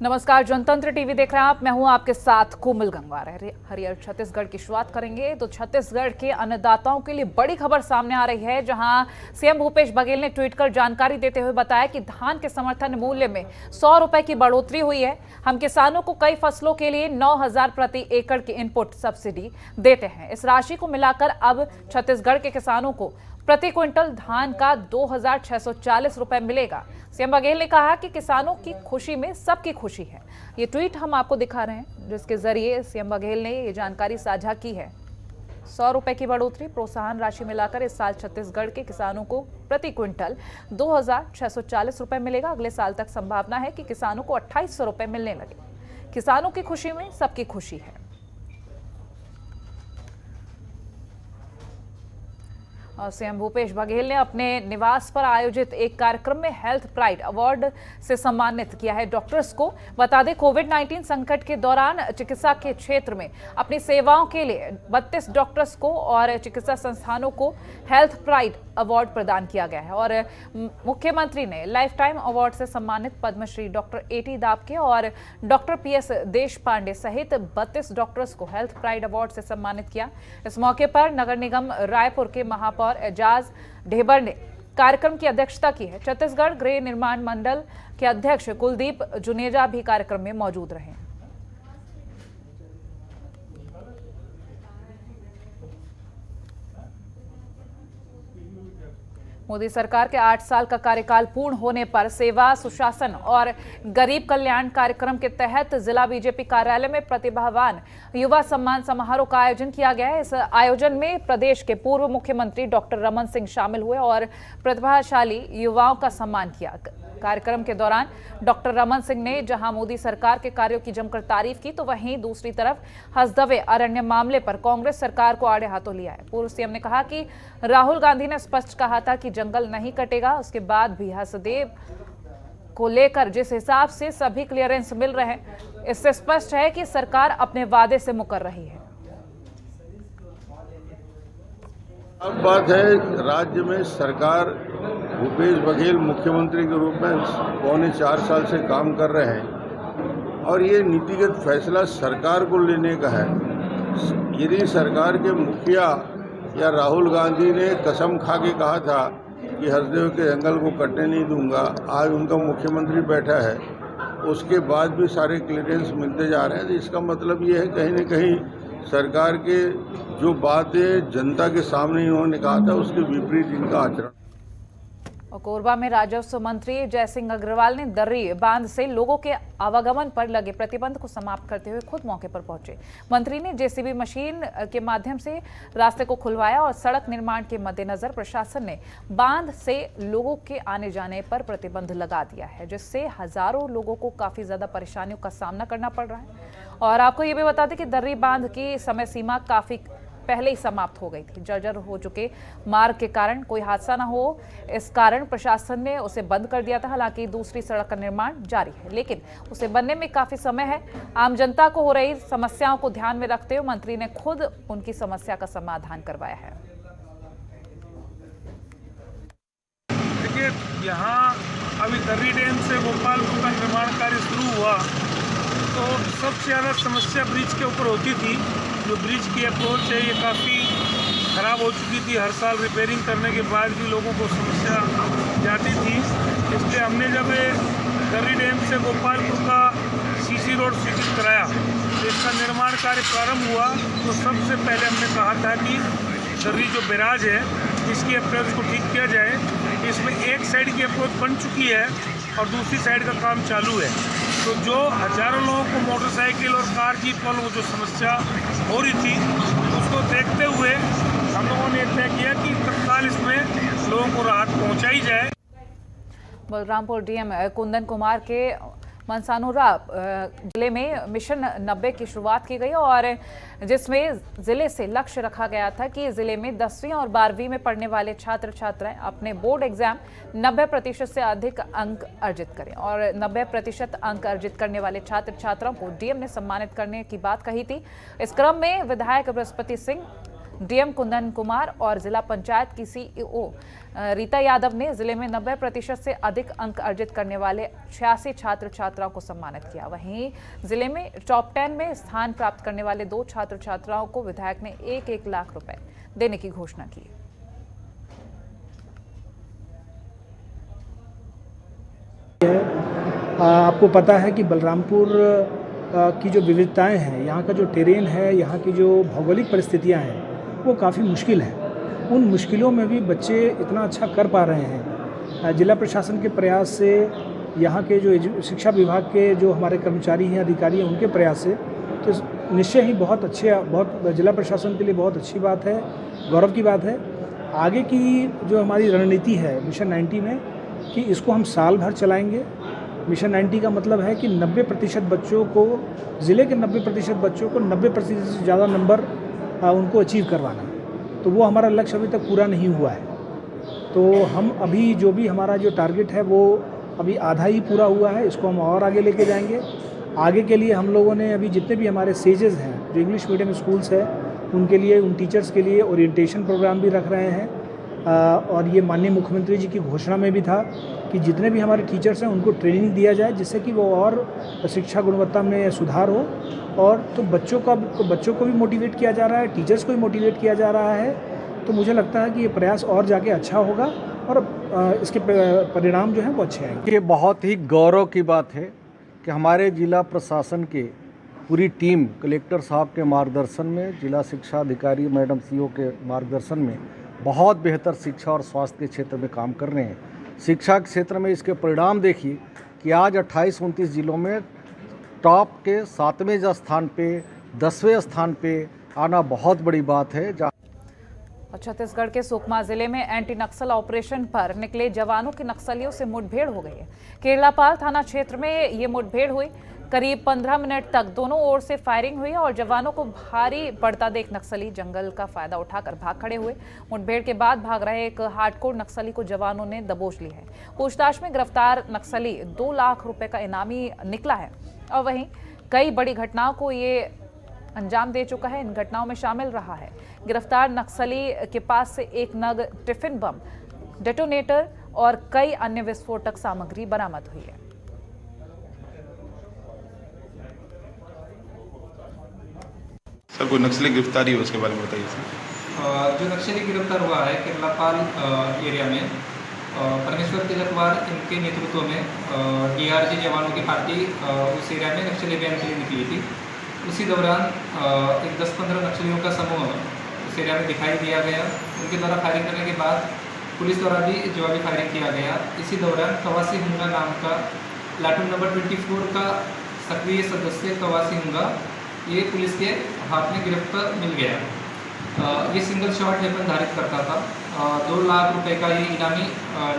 नमस्कार, जनतंत्र टीवी देख रहे हैं आप। मैं हूं आपके साथ कोमल गंगवार। हरियर छत्तीसगढ़ की शुरुआत करेंगे तो छत्तीसगढ़ के अन्नदाताओं के लिए बड़ी खबर सामने आ रही है, जहां सीएम भूपेश बघेल ने ट्वीट कर जानकारी देते हुए बताया कि धान के समर्थन मूल्य में 100 रुपए की बढ़ोतरी हुई है। हम किसानों को कई फसलों के लिए 9,000 प्रति एकड़ की इनपुट सब्सिडी देते हैं। इस राशि को मिलाकर अब छत्तीसगढ़ के किसानों को प्रति क्विंटल धान का 2,640 रुपए मिलेगा। सीएम बघेल ने कहा कि किसानों की खुशी में सबकी खुशी है। ये ट्वीट हम आपको दिखा रहे हैं, जिसके जरिए सीएम बघेल ने ये जानकारी साझा की है। 100 रुपए की बढ़ोतरी, प्रोत्साहन राशि मिलाकर इस साल छत्तीसगढ़ के किसानों को प्रति क्विंटल 2,640 रुपए मिलेगा। अगले साल तक संभावना है कि किसानों को 2,800 रुपए मिलने लगे। किसानों की खुशी में सबकी खुशी है। और सीएम भूपेश बघेल ने अपने निवास पर आयोजित एक कार्यक्रम में हेल्थ प्राइड अवार्ड से सम्मानित किया है डॉक्टर्स को। बता दें, कोविड-19 संकट के दौरान चिकित्सा के क्षेत्र में अपनी सेवाओं के लिए 32 डॉक्टर्स को और चिकित्सा संस्थानों को हेल्थ प्राइड अवार्ड प्रदान किया गया है। और मुख्यमंत्री ने लाइफ टाइम अवार्ड से सम्मानित पद्मश्री डॉक्टर एटी दाबके और डॉक्टर पीएस देशपांडे सहित 32 डॉक्टर्स को हेल्थ प्राइड अवार्ड से सम्मानित किया। इस मौके पर नगर निगम रायपुर के महापौर एजाज ढेबर ने कार्यक्रम की अध्यक्षता की है। छत्तीसगढ़ गृह निर्माण मंडल के अध्यक्ष कुलदीप जुनेजा भी कार्यक्रम में मौजूद रहे। मोदी सरकार के 8 साल का कार्यकाल पूर्ण होने पर सेवा, सुशासन और गरीब कल्याण कार्यक्रम के तहत जिला बीजेपी कार्यालय में प्रतिभावान युवा सम्मान समारोह का आयोजन किया गया है। इस आयोजन में प्रदेश के पूर्व मुख्यमंत्री डॉक्टर रमन सिंह शामिल हुए और प्रतिभाशाली युवाओं का सम्मान किया। कार्यक्रम के दौरान डॉक्टर रमन सिंह ने जहां मोदी सरकार के कार्यों की जमकर तारीफ की, तो वहीं दूसरी तरफ हसदेव अरण्य मामले पर कांग्रेस सरकार को आड़े हाथों लिया है। पूर्व सीएम ने कहा कि राहुल गांधी ने स्पष्ट कहा था कि जंगल नहीं कटेगा। उसके बाद भी हसदेव को लेकर जिस हिसाब से सभी क्लियरेंस मिल रहे हैं, इससे स्पष्ट है कि सरकार अपने वादे से मुकर रही है। अब बात है, राज्य में सरकार भूपेश बघेल मुख्यमंत्री के रूप में 3.25 साल से काम कर रहे हैं और ये नीतिगत फैसला सरकार को लेने का है। यदि सरकार के मुखिया या राहुल गांधी ने कसम खा के कहा था कि हसदेव के जंगल को कटने नहीं दूंगा, आज उनका मुख्यमंत्री बैठा है, उसके बाद भी सारे क्लियरेंस मिलते जा रहे हैं। तो इसका मतलब ये है कहीं न कहीं सरकार के जो बातें जनता के सामने इन्होंने कहा था उसके विपरीत इनका आचरण। और कोरबा में राजस्व मंत्री जयसिंह अग्रवाल ने दर्री बांध से लोगों के आवागमन पर लगे प्रतिबंध को समाप्त करते हुए खुद मौके पर पहुंचे। मंत्री ने जेसीबी मशीन के माध्यम से रास्ते को खुलवाया और सड़क निर्माण के मद्देनजर प्रशासन ने बांध से लोगों के आने जाने पर प्रतिबंध लगा दिया है, जिससे हजारों लोगों को काफी ज्यादा परेशानियों का सामना करना पड़ रहा है। और आपको ये भी बता दें कि दर्री बांध की समय सीमा काफी पहले ही समाप्त हो गई थी। जर्जर हो चुके मार्ग के कारण कोई हादसा न हो, इस कारण प्रशासन ने उसे बंद कर दिया था। हालांकि दूसरी सड़क का निर्माण जारी है, लेकिन उसे बनने में काफी समय है। आम जनता को हो रही समस्याओं को ध्यान में रखते हुए मंत्री ने खुद उनकी समस्या का समाधान करवाया है। देखिए, यहाँ अभी दर्री डैम से गोपालपुर का निर्माण कार्य शुरू हुआ तो सबसे ज़्यादा समस्या ब्रिज के ऊपर होती थी। जो ब्रिज की अप्रोच है ये काफ़ी ख़राब हो चुकी थी। हर साल रिपेयरिंग करने के बाद भी लोगों को समस्या जाती थी। इसलिए हमने जब दर्री डैम से गोपालपुर का सीसी रोड स्वीकृत कराया, तो इसका निर्माण कार्य प्रारंभ हुआ, तो सबसे पहले हमने कहा था कि दर्री जो बैराज है इसकी अप्रोच को ठीक किया जाए। इसमें एक साइड की अप्रोच बन चुकी है और दूसरी साइड का काम चालू है। तो जो हजारों लोगों को मोटरसाइकिल और कार जीप वालों को जो समस्या हो रही थी, उसको देखते हुए हम लोगों ने तय किया कि तत्काल इसमें लोगों को राहत पहुंचाई जाए। बलरामपुर डीएम कुंदन कुमार के मनसानुरा जिले में मिशन 90 की शुरुआत की गई और जिसमें जिले से लक्ष्य रखा गया था कि जिले में 10वीं और 12वीं में पढ़ने वाले छात्र छात्राएं अपने बोर्ड एग्जाम 90% से अधिक अंक अर्जित करें। और 90% अंक अर्जित करने वाले छात्र छात्राओं को डीएम ने सम्मानित करने की बात कही थी। इस क्रम में विधायक बृहस्पति सिंह डीएम कुंदन कुमार और जिला पंचायत की सीईओ रीता यादव ने जिले में 90% से अधिक अंक अर्जित करने वाले 86 छात्र छात्राओं को सम्मानित किया। वहीं जिले में टॉप 10 में स्थान प्राप्त करने वाले 2 छात्र छात्राओं को विधायक ने 1-1 लाख रुपए देने की घोषणा की। आपको पता है कि बलरामपुर की जो विविधताएं हैं, यहाँ का जो टेरेन है, यहाँ की जो भौगोलिक परिस्थितियाँ हैं, वो काफ़ी मुश्किल है। उन मुश्किलों में भी बच्चे इतना अच्छा कर पा रहे हैं। जिला प्रशासन के प्रयास से, यहाँ के जो शिक्षा विभाग के जो हमारे कर्मचारी हैं, अधिकारी हैं, उनके प्रयास से, तो निश्चय ही बहुत जिला प्रशासन के लिए बहुत अच्छी बात है, गौरव की बात है। आगे की जो हमारी रणनीति है मिशन 90 में, कि इसको हम साल भर चलाएंगे। मिशन 90 का मतलब है कि 90% बच्चों को, ज़िले के 90% बच्चों को 90% से ज़्यादा नंबर उनको अचीव करवाना। तो वो हमारा लक्ष्य अभी तक पूरा नहीं हुआ है। तो हम अभी जो भी हमारा जो टारगेट है वो अभी आधा ही पूरा हुआ है, इसको हम और आगे लेके जाएंगे। आगे के लिए हम लोगों ने अभी जितने भी हमारे सेजेस हैं जो इंग्लिश मीडियम स्कूल्स है, उनके लिए, उन टीचर्स के लिए ओरिएंटेशन प्रोग्राम भी रख रहे हैं। और ये माननीय मुख्यमंत्री जी की घोषणा में भी था कि जितने भी हमारे टीचर्स हैं उनको ट्रेनिंग दिया जाए, जिससे कि वो और शिक्षा गुणवत्ता में सुधार हो। और तो बच्चों को भी मोटिवेट किया जा रहा है, टीचर्स को भी मोटिवेट किया जा रहा है। तो मुझे लगता है कि ये प्रयास और जाके अच्छा होगा और इसके परिणाम जो हैं वो अच्छे आएंगे। ये बहुत ही गौरव की बात है कि हमारे जिला प्रशासन के पूरी टीम कलेक्टर साहब के मार्गदर्शन में, जिला शिक्षा अधिकारी मैडम सीओ के मार्गदर्शन में बहुत बेहतर शिक्षा और स्वास्थ्य के क्षेत्र में काम कर रहे हैं। शिक्षा के क्षेत्र में इसके परिणाम देखिए कि आज 28-29 जिलों में टॉप के 7वें स्थान पे, 10वें स्थान पे आना बहुत बड़ी बात है। और छत्तीसगढ़ के सुकमा जिले में एंटी नक्सल ऑपरेशन पर निकले जवानों की नक्सलियों से मुठभेड़ हो गई है। केरलापाल थाना क्षेत्र में ये मुठभेड़ हुई। करीब 15 मिनट तक दोनों ओर से फायरिंग हुई और जवानों को भारी पड़ता देख नक्सली जंगल का फायदा उठाकर भाग खड़े हुए। मुठभेड़ के बाद भाग रहे एक हार्डकोर नक्सली को जवानों ने दबोच ली है। पूछताछ में गिरफ्तार नक्सली 2 लाख रुपए का इनामी निकला है और वहीं कई बड़ी घटनाओं को ये अंजाम दे चुका है। इन घटनाओं में शामिल रहा है। गिरफ्तार नक्सली के पास से 1 नग टिफिन बम, डेटोनेटर और कई अन्य विस्फोटक सामग्री बरामद हुई है। सर, कोई नक्सली गिरफ्तारी है उसके बारे में बताइए सर। जो नक्सली गिरफ्तार हुआ है केरलापाल एरिया में, परमेश्वर तिलकवार इनके नेतृत्व में DRG जवानों की पार्टी उस एरिया में नक्सली अभियान के लिए निकली थी। उसी दौरान एक 10-15 नक्सलियों का समूह उस एरिया में दिखाई दिया गया। उनके द्वारा फायरिंग करने के बाद पुलिस द्वारा भी जवाबी फायरिंग किया गया। इसी दौरान कवासी हुंगा नाम का प्लाटून नंबर 24 का सक्रिय सदस्य कवासी हुंगा, ये पुलिस के हाथ में गिरफ्तार मिल गया। ये सिंगल शॉट वेपन धारित करता था। 2 लाख रुपए का ये इनामी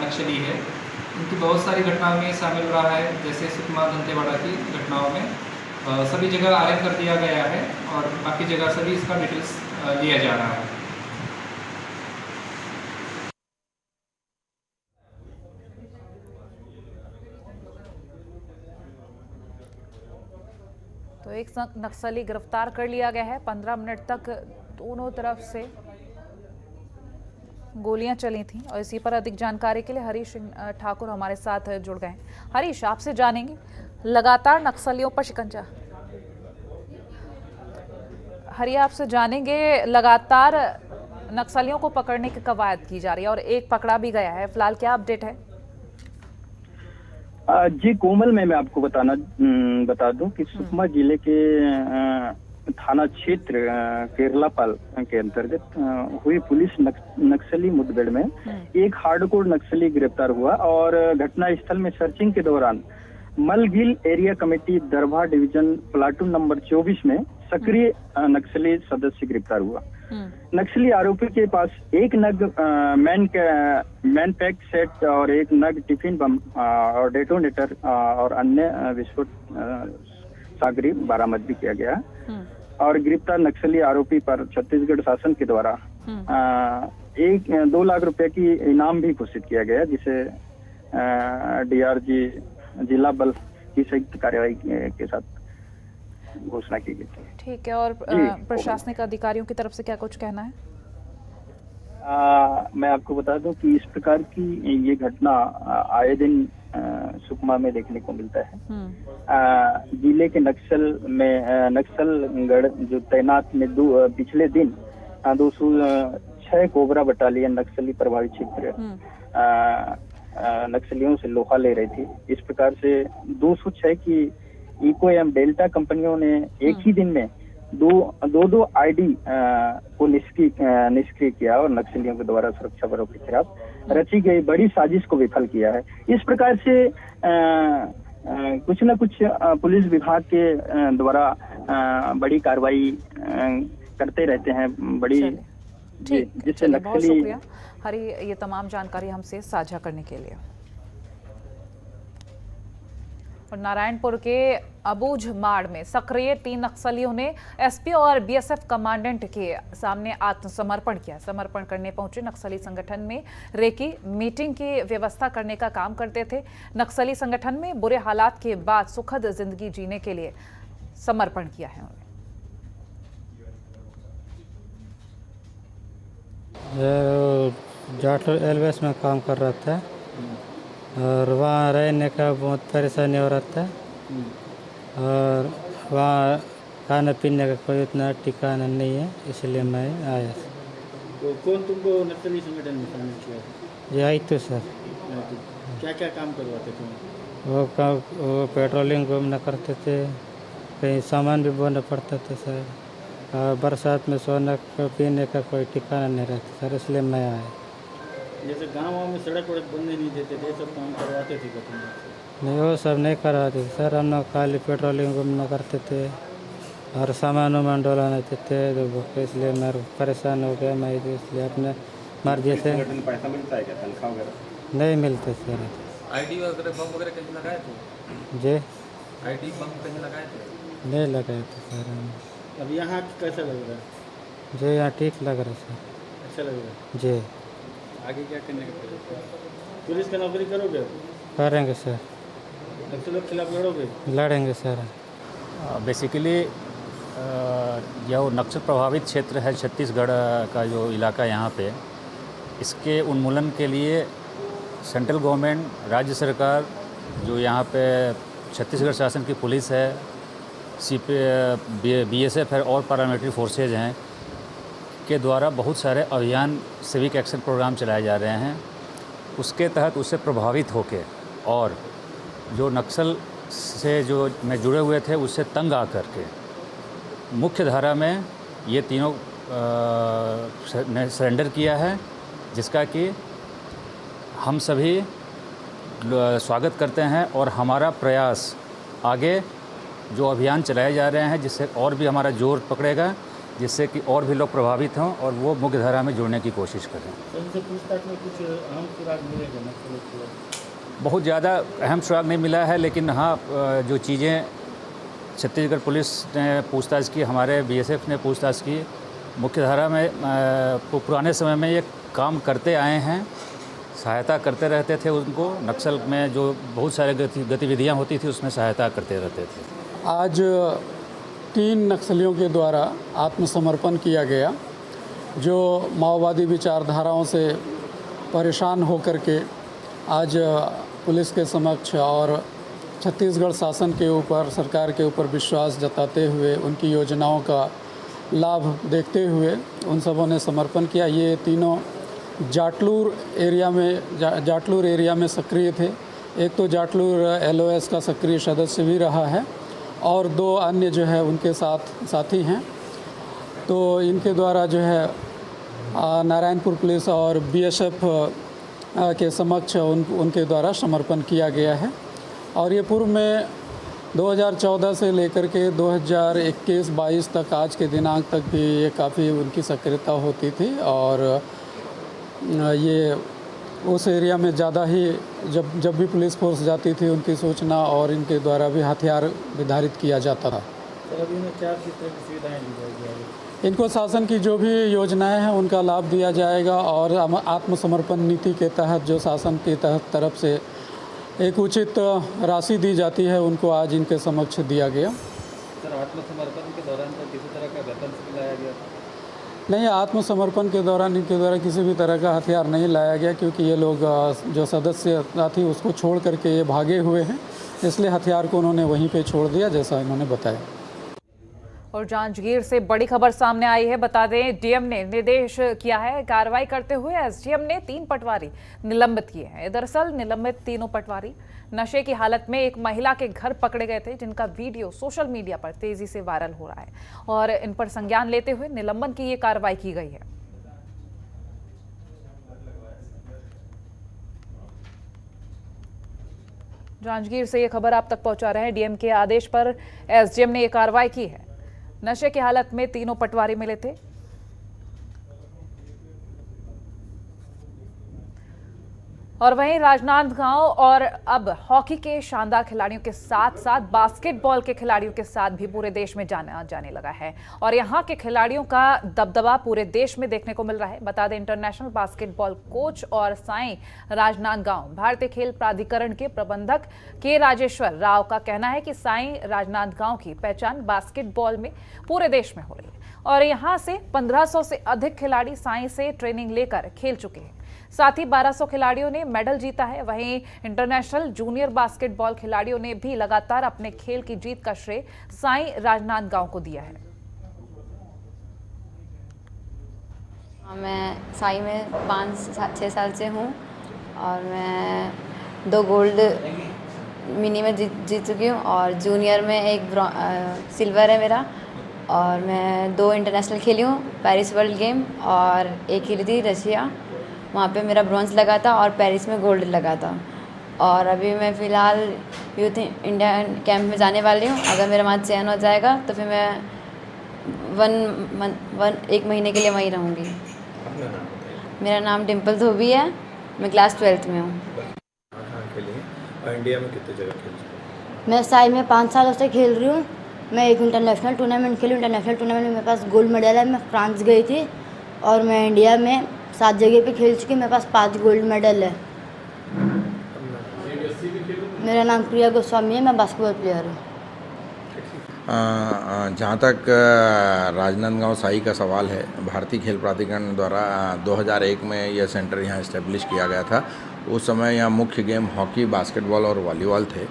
नक्सली है। इनकी बहुत सारी घटनाओं में शामिल रहा है, जैसे सुकमा दंतेवाड़ा की घटनाओं में सभी जगह आरएफ कर दिया गया है और बाकी जगह सभी इसका डिटेल्स लिया जा रहा है। तो एक नक्सली गिरफ्तार कर लिया गया है। 15 मिनट तक दोनों तरफ से गोलियां चली थीं और इसी पर अधिक जानकारी के लिए हरीश ठाकुर हमारे साथ जुड़ गए हैं। हरीश, आपसे जानेंगे, लगातार नक्सलियों पर शिकंजा। आपसे जानेंगे, लगातार नक्सलियों को पकड़ने की कवायद की जा रही है और एक पकड़ा भी गया है। फिलहाल क्या अपडेट है? जी कोमल, मैं आपको बता दूं कि सुकमा जिले के थाना क्षेत्र केरलापाल के अंतर्गत हुई पुलिस नक्सली मुठभेड़ में एक हार्डकोर नक्सली गिरफ्तार हुआ और घटना स्थल में सर्चिंग के दौरान Malgil area committee Darbha division platoon number 24 में सक्रिय नक्सली सदस्य गिरफ्तार हुआ। नक्सली आरोपी के पास 1 नग मैन पैक सेट और 1 नग टिफिन बम और डेटोनेटर और अन्य विस्फोट सामग्री बरामद भी किया गया। और गिरफ्तार नक्सली आरोपी पर छत्तीसगढ़ शासन के द्वारा 2 लाख रुपए की इनाम भी घोषित किया गया, जिसे DRG जिला बल की संयुक्त कार्यवाही के साथ घोषणा की गई थी। ठीक है, और प्रशासनिक अधिकारियों की तरफ से क्या कुछ कहना है? मैं आपको बता दूं कि इस प्रकार की ये घटना आए दिन सुकमा में देखने को मिलता है। जिले के नक्सलगढ़ जो तैनात में पिछले दिन 206 कोबरा बटालियन नक्सली प्रभावित क्षेत्र नक्सलियों से लोहा ले रही थी। इस प्रकार से 206 की इको एवं डेल्टा कंपनियों ने एक ही दिन में दो आईडी को निष्क्रिय किया और नक्सलियों के द्वारा सुरक्षा बलों के खिलाफ रची गई बड़ी साजिश को विफल किया है। इस प्रकार से कुछ न कुछ पुलिस विभाग के द्वारा बड़ी कार्रवाई करते रहते हैं, बड़ी जिससे बहुत नक्सली। शुक्रिया हरी, ये तमाम जानकारी हमसे साझा करने के लिए। और नारायणपुर के अबूझमाड़ में सक्रिय 3 नक्सलियों ने एसपी और बीएसएफ कमांडेंट के सामने आत्मसमर्पण किया। समर्पण करने पहुंचे नक्सली संगठन में रेकी मीटिंग की व्यवस्था करने का काम करते थे। नक्सली संगठन में बुरे हालात के बाद सुखद जिंदगी जीने के लिए समर्पण किया है उन्होंने। जाटलूर एलवेस में काम कर रहा था और वहाँ रहने का बहुत परेशानी हो रहा था और वहाँ खाने पीने का कोई उतना ठिकाना नहीं है, इसलिए मैं आया। तो कौन तुमको नक्सली संगठन में शामिल किया? जी आई तो सर। क्या क्या काम करवाते तुम? वो पेट्रोलिंग घूमना करते थे, कहीं सामान भी बोना पड़ता था सर, और बरसात में सोने पीने का कोई ठिकाना नहीं रहता सर, इसलिए मैं आया। जैसे गाँव में सड़क वड़क बनने नहीं देते थे, सब काम करवाते थे क्या तुम? नहीं, वो सब नहीं करवाते थे सर, हम लोग खाली पेट्रोलिंग घूमना करते थे और सामान वामान डोलाने थे, तो इसलिए मैं परेशान हो गया। मैं इसलिए अपने मर्जी से। पैसा मिलता है क्या, तनख्वाह वगैरह? नहीं मिलते सर। आईडी वगैरह बम वगैरह कहीं लगाए थे? जी आईडी बम कहीं लगाए थे? नहीं लगाए थे सर हम। अब यहाँ कैसा लग रहा है? जी यहाँ ठीक लग रहा है सर। अच्छा लग रहा है। जी आगे क्या करने का प्लान? पुलिस का नौकरी करोगे? करेंगे सर। नक्सलियों के खिलाफ लड़ोगे? लड़ेंगे सर। बेसिकली जो नक्सल प्रभावित क्षेत्र है छत्तीसगढ़ का जो इलाका यहाँ पे, इसके उन्मूलन के लिए सेंट्रल गवर्नमेंट, राज्य सरकार, जो यहाँ पे छत्तीसगढ़ शासन की पुलिस है, बीएसएफ है और पैरामिलिट्री फोर्सेज हैं, के द्वारा बहुत सारे अभियान, सिविक एक्शन प्रोग्राम चलाए जा रहे हैं। उसके तहत उससे प्रभावित होकर और जो नक्सल से जो में जुड़े हुए थे उससे तंग आकर के मुख्य धारा में ये तीनों ने सरेंडर किया है, जिसका कि हम सभी स्वागत करते हैं। और हमारा प्रयास आगे जो अभियान चलाए जा रहे हैं, जिससे और भी हमारा जोर पकड़ेगा, जिससे कि और भी लोग प्रभावित हों और वो मुख्य धारा में जुड़ने की कोशिश करें। पूछताछ में कुछ अहम सुराग मिलेगा नक्सलियों को? बहुत ज़्यादा अहम सुराग नहीं मिला है, लेकिन हाँ, जो चीज़ें छत्तीसगढ़ पुलिस ने पूछताछ की, हमारे बीएसएफ ने पूछताछ की, मुख्य धारा में पुराने समय में ये काम करते आए हैं, सहायता करते रहते थे उनको। नक्सल में जो बहुत सारे गतिविधियाँ होती थी उसमें सहायता करते रहते थे। आज 3 नक्सलियों के द्वारा आत्मसमर्पण किया गया, जो माओवादी विचारधाराओं से परेशान होकर के आज पुलिस के समक्ष और छत्तीसगढ़ शासन के ऊपर, सरकार के ऊपर विश्वास जताते हुए, उनकी योजनाओं का लाभ देखते हुए उन सबों ने समर्पण किया। ये तीनों जाटलूर एरिया में सक्रिय थे। एक तो जाटलूर एलओएस का सक्रिय सदस्य भी रहा है और 2 अन्य जो है उनके साथी हैं। तो इनके द्वारा जो है नारायणपुर पुलिस और बीएसएफ के समक्ष उनके द्वारा समर्पण किया गया है। और ये पूर्व में 2014 से लेकर के 2021-22 तक, आज के दिनांक तक भी ये काफ़ी उनकी सक्रियता होती थी और ये उस एरिया में ज़्यादा ही जब भी पुलिस फोर्स जाती थी उनकी सूचना और इनके द्वारा भी हथियार निर्धारित किया जाता था। सर, अभी इन्हें क्या किस तरह की सुविधाएँ दी जाएगी? इनको शासन की जो भी योजनाएं हैं उनका लाभ दिया जाएगा और आत्मसमर्पण नीति के तहत जो शासन की तरफ से एक उचित राशि दी जाती है, उनको आज इनके समक्ष दिया गया। सर, आत्मसमर्पण के दौरान तो किसी तरह का वेपन लाया गया? नहीं, आत्मसमर्पण के दौरान इनके द्वारा किसी भी तरह का हथियार नहीं लाया गया, क्योंकि ये लोग जो सदस्य थी उसको छोड़ करके ये भागे हुए हैं, इसलिए हथियार को उन्होंने वहीं पे छोड़ दिया, जैसा इन्होंने बताया। और जांजगीर से बड़ी खबर सामने आई है। बता दें, डीएम ने निर्देश किया है, कार्रवाई करते हुए एसडीएम ने 3 पटवारी निलंबित किए हैं। दरअसल निलंबित तीनों पटवारी नशे की हालत में एक महिला के घर पकड़े गए थे, जिनका वीडियो सोशल मीडिया पर तेजी से वायरल हो रहा है और इन पर संज्ञान लेते हुए निलंबन की ये कार्रवाई की गई है। जांजगीर से ये खबर आप तक पहुंचा रहे हैं। डीएम के आदेश पर एसडीएम ने ये कार्रवाई की है। नशे की हालत में तीनों पटवारी मिले थे। और वहीं राजनांदगांव और अब हॉकी के शानदार खिलाड़ियों के साथ साथ बास्केटबॉल के खिलाड़ियों के साथ भी पूरे देश में जाना जाने लगा है और यहां के खिलाड़ियों का दबदबा पूरे देश में देखने को मिल रहा है। बता दें, इंटरनेशनल बास्केटबॉल कोच और साईं राजनांदगांव भारतीय खेल प्राधिकरण के प्रबंधक के राजेश्वर राव का कहना है कि साईं राजनांदगांव की पहचान बास्केटबॉल में पूरे देश में हो रही है और यहां से 1500 से अधिक खिलाड़ी साईं से ट्रेनिंग लेकर खेल चुके हैं। साथ ही 1200 खिलाड़ियों ने मेडल जीता है। वहीं इंटरनेशनल जूनियर बास्केटबॉल खिलाड़ियों ने भी लगातार अपने खेल की जीत का श्रेय साईं राजनांदगांव को दिया है। मैं साईं में 5-6 साल से हूँ और मैं 2 गोल्ड मिनी में जीत चुकी हूँ और जूनियर में एक सिल्वर है मेरा और मैं 2 इंटरनेशनल खेली हूँ, पेरिस वर्ल्ड गेम और एक खेली थी रशिया, वहाँ पे मेरा ब्रॉन्ज लगा था और पेरिस में गोल्ड लगा था। और अभी मैं फ़िलहाल यूथ इंडिया कैंप में जाने वाली हूँ। अगर मेरा वहाँ चयन हो जाएगा तो फिर मैं 1 महीने के लिए वहीं रहूँगी। मेरा नाम डिम्पल धोबी है, मैं क्लास 12th में हूँ। और इंडिया में कितने जगह खेल चुके हैं? मैं साई में 5 सालों से खेल रही हूँ। मैं एक इंटरनेशनल टूर्नामेंट खेली। इंटरनेशनल टूर्नामेंट में मेरे पास गोल्ड मेडल है। मैं फ्रांस गई थी और मैं इंडिया में 7 जगह पे खेल चुकी। मेरे पास 5 गोल्ड मेडल है। मेरा नाम प्रिया गोस्वामी है, मैं बास्केटबॉल प्लेयर हूँ। जहाँ तक राजनांदगांव साई का सवाल है, भारतीय खेल प्राधिकरण द्वारा 2001 में यह सेंटर यहाँ इस्टेब्लिश किया गया था। उस समय यहाँ मुख्य गेम हॉकी, बास्केटबॉल और वॉलीबॉल थे।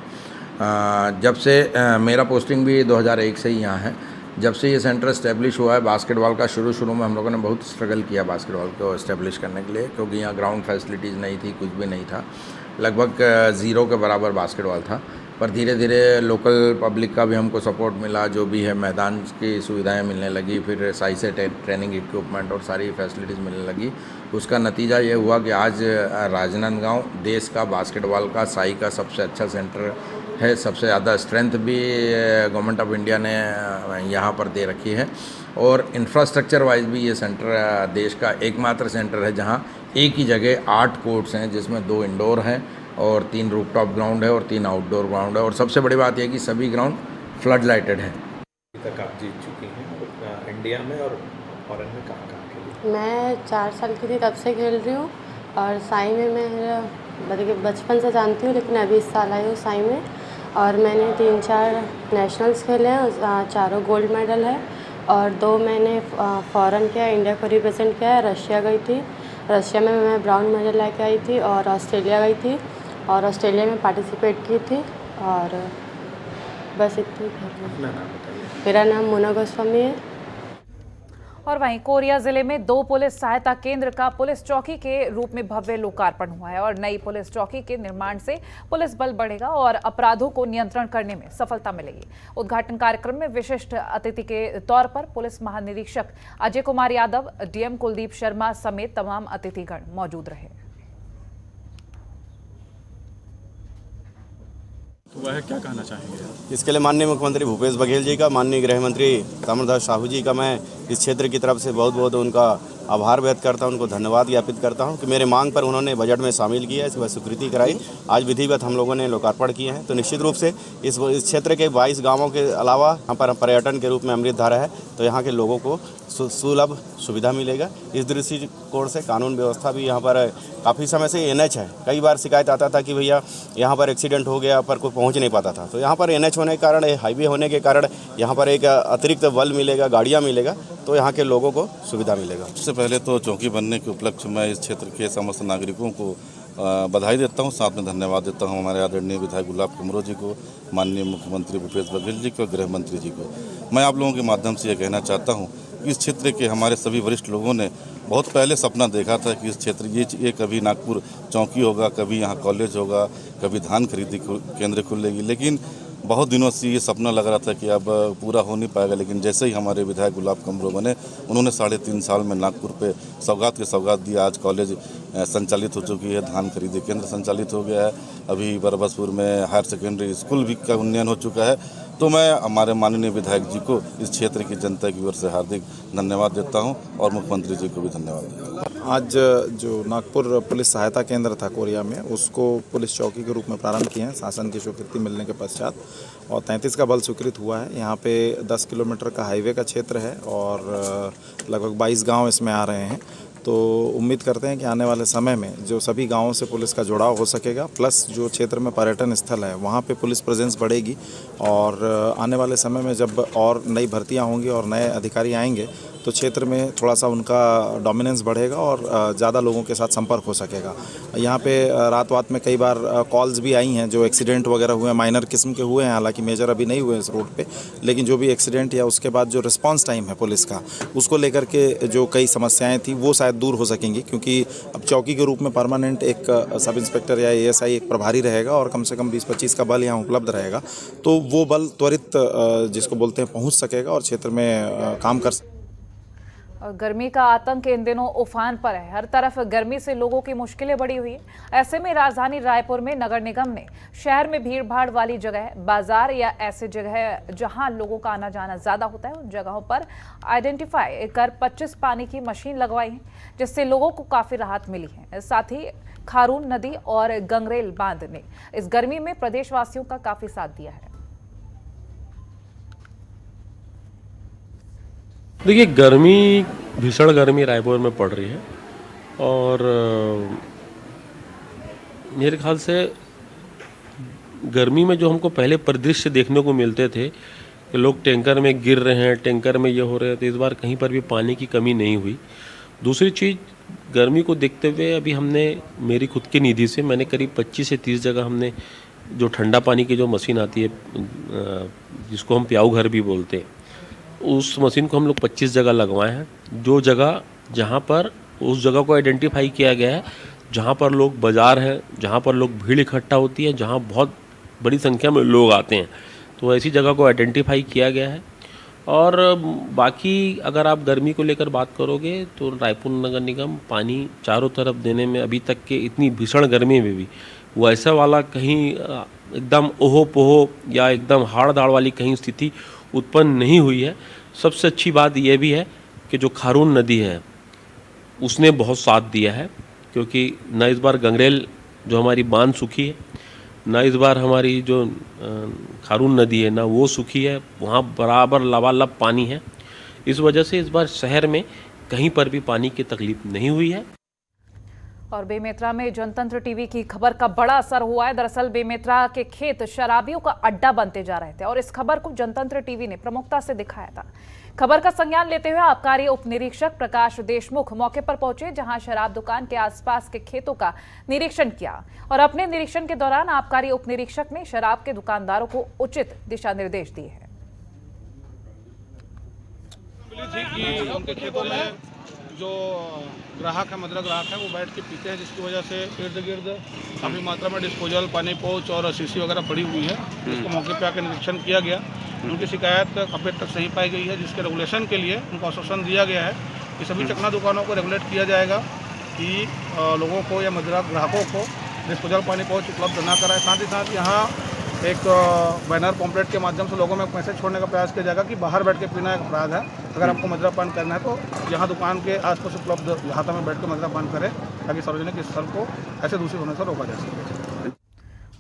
जब से मेरा पोस्टिंग भी 2001 से ही यहाँ है। जब से ये सेंटर इस्टेब्लिश हुआ है, बास्केटबॉल का शुरू में हम लोगों ने बहुत स्ट्रगल किया बास्केटबॉल को इस्टेब्लिश करने के लिए, क्योंकि यहाँ ग्राउंड फैसिलिटीज़ नहीं थी, कुछ भी नहीं था। लगभग 0 के बराबर बास्केटबॉल था। पर धीरे धीरे लोकल पब्लिक का भी हमको सपोर्ट मिला, जो भी है मैदान की सुविधाएं मिलने लगी, फिर साई से ट्रेनिंग इक्विपमेंट और सारी फैसिलिटीज़ मिलने लगी। उसका नतीजा ये हुआ कि आज राजनांदगांव देश का बास्केटबॉल का साई का सबसे अच्छा सेंटर है। सबसे ज़्यादा स्ट्रेंथ भी गवर्नमेंट ऑफ इंडिया ने यहाँ पर दे रखी है और इंफ्रास्ट्रक्चर वाइज भी ये सेंटर देश का एकमात्र सेंटर है जहाँ एक ही जगह 8 कोर्ट्स हैं, जिसमें 2 इंडोर हैं और 3 रूफटॉप ग्राउंड है और 3 आउटडोर ग्राउंड है। और सबसे बड़ी बात यह है कि सभी ग्राउंड फ्लड लाइटेड है। तक आप जीत चुकी हैं इंडिया में और फॉरेन में कहाँ खेली? मैं 4 साल की थी तब से खेल रही हूँ और साई में मैं बचपन से जानती हूँ, लेकिन अभी इस साल आई हूँ साई में और मैंने 3-4 नेशनल्स खेले हैं, 4 गोल्ड मेडल है और 2 मैंने फॉरेन किया, इंडिया को रिप्रेजेंट किया है। रशिया गई थी, रशिया में मैं ब्राउन मेडल लेके आई थी और ऑस्ट्रेलिया गई थी और ऑस्ट्रेलिया में पार्टिसिपेट की थी और बस इतनी। मेरा नाम मोना गोस्वामी है। और वहीं कोरिया जिले में 2 पुलिस सहायता केंद्र का पुलिस चौकी के रूप में भव्य लोकार्पण हुआ है और नई पुलिस चौकी के निर्माण से पुलिस बल बढ़ेगा और अपराधों को नियंत्रण करने में सफलता मिलेगी। उद्घाटन कार्यक्रम में विशिष्ट अतिथि के तौर पर पुलिस महानिरीक्षक अजय कुमार यादव, डीएम कुलदीप शर्मा समेत तमाम अतिथिगण मौजूद रहे। तो वह क्या कहना चाहेंगे? इसके लिए माननीय मुख्यमंत्री भूपेश बघेल जी का, माननीय गृह मंत्री ताम्रध्वज साहू जी का मैं इस क्षेत्र की तरफ से बहुत बहुत उनका आभार व्यक्त करता हूं, उनको धन्यवाद ज्ञापित करता हूं कि मेरे मांग पर उन्होंने बजट में शामिल किया, इसकी स्वीकृति कराई। आज विधिवत हम लोगों ने लोकार्पण किए हैं। तो निश्चित रूप से इस क्षेत्र के 22 गाँवों के अलावा यहाँ पर पर्यटन के रूप में अमृत धारा है, तो यहाँ के लोगों को सुलभ सुविधा मिलेगा। इस दृष्टिकोण से कानून व्यवस्था भी यहाँ पर काफ़ी समय से NH है। कई बार शिकायत आता था कि भैया यहाँ पर एक्सीडेंट हो गया पर कोई पहुँच नहीं पाता था, तो यहाँ पर NH होने के कारण, हाईवे होने के कारण यहाँ पर एक अतिरिक्त बल मिलेगा, गाड़ियाँ मिलेगा, तो यहाँ के लोगों को सुविधा मिलेगा। सबसे पहले तो चौकी बनने के उपलक्ष्य में इस क्षेत्र के समस्त नागरिकों को बधाई देता हूँ, साथ में धन्यवाद देता हूँ हमारे आदरणीय विधायक गुलाब कुमरो जी को, माननीय मुख्यमंत्री भूपेश बघेल जी को, गृह मंत्री जी को। मैं आप लोगों के माध्यम से ये कहना चाहता हूँ कि इस क्षेत्र के हमारे सभी वरिष्ठ लोगों ने बहुत पहले सपना देखा था कि इस क्षेत्र ये कभी नागपुर चौकी होगा, कभी यहाँ कॉलेज होगा, कभी धान खरीदी केंद्र खुलेगी, लेकिन बहुत दिनों से ये सपना लग रहा था कि अब पूरा हो नहीं पाएगा। लेकिन जैसे ही हमारे विधायक गुलाब कुमरो बने, उन्होंने 3.5 साल में नागपुर पे सौगात के सौगात दिया। आज कॉलेज संचालित हो चुकी है, धान खरीदी केंद्र संचालित हो गया है, अभी बरबसपुर में हायर सेकेंडरी स्कूल भी का उन्नयन हो चुका है। तो मैं हमारे माननीय विधायक जी को इस क्षेत्र की जनता की ओर से हार्दिक धन्यवाद देता हूं और मुख्यमंत्री जी को भी धन्यवाद देता हूं। आज जो नागपुर पुलिस सहायता केंद्र था कोरिया में, उसको पुलिस चौकी के रूप में प्रारंभ किए हैं शासन की स्वीकृति मिलने के पश्चात, और 33 का बल स्वीकृत हुआ है। यहाँ पे 10 किलोमीटर का हाईवे का क्षेत्र है और लगभग 22 गाँव इसमें आ रहे हैं। तो उम्मीद करते हैं कि आने वाले समय में जो सभी गांवों से पुलिस का जुड़ाव हो सकेगा, प्लस जो क्षेत्र में पर्यटन स्थल है वहाँ पे पुलिस प्रेजेंस बढ़ेगी, और आने वाले समय में जब और नई भर्तियां होंगी और नए अधिकारी आएंगे तो क्षेत्र में थोड़ा सा उनका डोमिनेंस बढ़ेगा और ज़्यादा लोगों के साथ संपर्क हो सकेगा। यहाँ पे रात में कई बार कॉल्स भी आई हैं, जो एक्सीडेंट वगैरह हुए हैं, माइनर किस्म के हुए हैं, हालांकि मेजर अभी नहीं हुए इस रोड पे, लेकिन जो भी एक्सीडेंट या उसके बाद जो रिस्पांस टाइम है पुलिस का, उसको लेकर के जो कई समस्याएं थी वो शायद दूर हो सकेंगी, क्योंकि अब चौकी के रूप में परमानेंट एक सब इंस्पेक्टर या ASI एक प्रभारी रहेगा और कम से कम 20-25 का बल यहाँ उपलब्ध रहेगा। तो वो बल त्वरित जिसको बोलते हैं पहुँच सकेगा और क्षेत्र में काम कर सकेगा। और गर्मी का आतंक इन दिनों उफान पर है। हर तरफ गर्मी से लोगों की मुश्किलें बढ़ी हुई है। ऐसे में राजधानी रायपुर में नगर निगम ने शहर में भीड़ भाड़ वाली जगह, बाजार या ऐसे जगह जहां लोगों का आना जाना ज्यादा होता है, उन जगहों पर आइडेंटिफाई कर 25 पानी की मशीन लगवाई है, जिससे लोगों को काफी राहत मिली है। साथ ही खारून नदी और गंगरेल बांध ने इस गर्मी में प्रदेशवासियों का काफी साथ दिया है। देखिए, गर्मी, भीषण गर्मी रायपुर में पड़ रही है और मेरे ख्याल से गर्मी में जो हमको पहले परिदृश्य देखने को मिलते थे कि लोग टैंकर में गिर रहे हैं, टैंकर में ये हो रहे हैं, तो इस बार कहीं पर भी पानी की कमी नहीं हुई। दूसरी चीज़, गर्मी को देखते हुए अभी हमने मेरी खुद की निधि से मैंने करीब 25 से 30 जगह हमने जो ठंडा पानी की जो मशीन आती है, जिसको हम प्याऊ घर भी बोलते हैं, उस मशीन को हम लोग 25 जगह लगवाए हैं। जो जगह जहाँ पर उस जगह को आइडेंटिफाई किया गया है, जहाँ पर लोग बाज़ार हैं, जहाँ पर लोग भीड़ इकट्ठा होती है, जहाँ बहुत बड़ी संख्या में लोग आते हैं, तो ऐसी जगह को आइडेंटिफाई किया गया है। और बाकी अगर आप गर्मी को लेकर बात करोगे तो रायपुर नगर निगम पानी चारों तरफ देने में अभी तक के इतनी भीषण गर्मी में भी वैसा वाला कहीं एकदम ओहो पोहो या एकदम हाड़ दाड़ वाली कहीं स्थिति उत्पन्न नहीं हुई है। सबसे अच्छी बात यह भी है कि जो खारून नदी है उसने बहुत साथ दिया है, क्योंकि न इस बार गंगरेल जो हमारी बांध सूखी है, न इस बार हमारी जो खारून नदी है ना वो सूखी है, वहाँ बराबर लबालब पानी है। इस वजह से इस बार शहर में कहीं पर भी पानी की तकलीफ नहीं हुई है। और बेमेतरा में जनतंत्र टीवी की खबर का बड़ा असर हुआ है। दरअसल बेमेतरा के खेत शराबियों का अड्डा बनते जा रहे थे और इस खबर को जनतंत्र टीवी ने प्रमुखता से दिखाया था। खबर का संज्ञान लेते हुए आबकारी उप निरीक्षक प्रकाश देशमुख मौके पर पहुंचे, जहां शराब दुकान के आसपास के खेतों का निरीक्षण किया और अपने निरीक्षण के दौरान आबकारी उप निरीक्षक ने शराब के दुकानदारों को उचित दिशा निर्देश दिए हैं। उनके खेतों में जो ग्राहक है, मदिरा ग्राहक है, वो बैठ के पीते हैं, जिसकी वजह से इर्द गिर्द काफ़ी मात्रा में डिस्पोजल, पानी पाउच और शीशी वगैरह पड़ी हुई है। इसको मौके पे आकर निरीक्षण किया गया। उनकी शिकायत काफ़ी तक सही पाई गई है, जिसके रेगुलेशन के लिए उनको आश्वासन दिया गया है कि सभी चकना दुकानों को रेगुलेट किया जाएगा कि लोगों को या मदिरा ग्राहकों को डिस्पोजल पानी पाउच उपलब्ध ना कराए। साथ ही साथ यहाँ एक बैनर पॉम्पलेट के माध्यम से लोगों में मैसेज छोड़ने का प्रयास किया जाएगा कि बाहर बैठ के पीना एक अपराध है। अगर आपको मदिरापान करना है तो यहाँ दुकान के आसपास उपलब्ध इलाका में बैठ के मदिरापान करें, ताकि सार्वजनिक स्थल को ऐसे दूषित होने से रोका जा सके।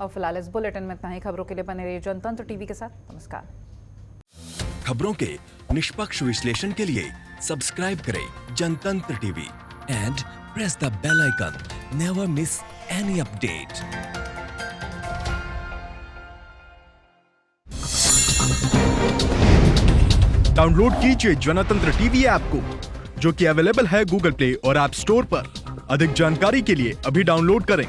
और फिलहाल इस बुलेटिन में इतना ही। खबरों के लिए बने रहिए जनतंत्र टीवी के साथ। नमस्कार। खबरों के निष्पक्ष विश्लेषण के लिए सब्सक्राइब करें Janatantra TV and press the bell icon. Never miss any update. Download कीजिए जनतंत्र टीवी ऐप को, जो कि अवेलेबल है गूगल प्ले और ऐप स्टोर पर। अधिक जानकारी के लिए अभी डाउनलोड करें।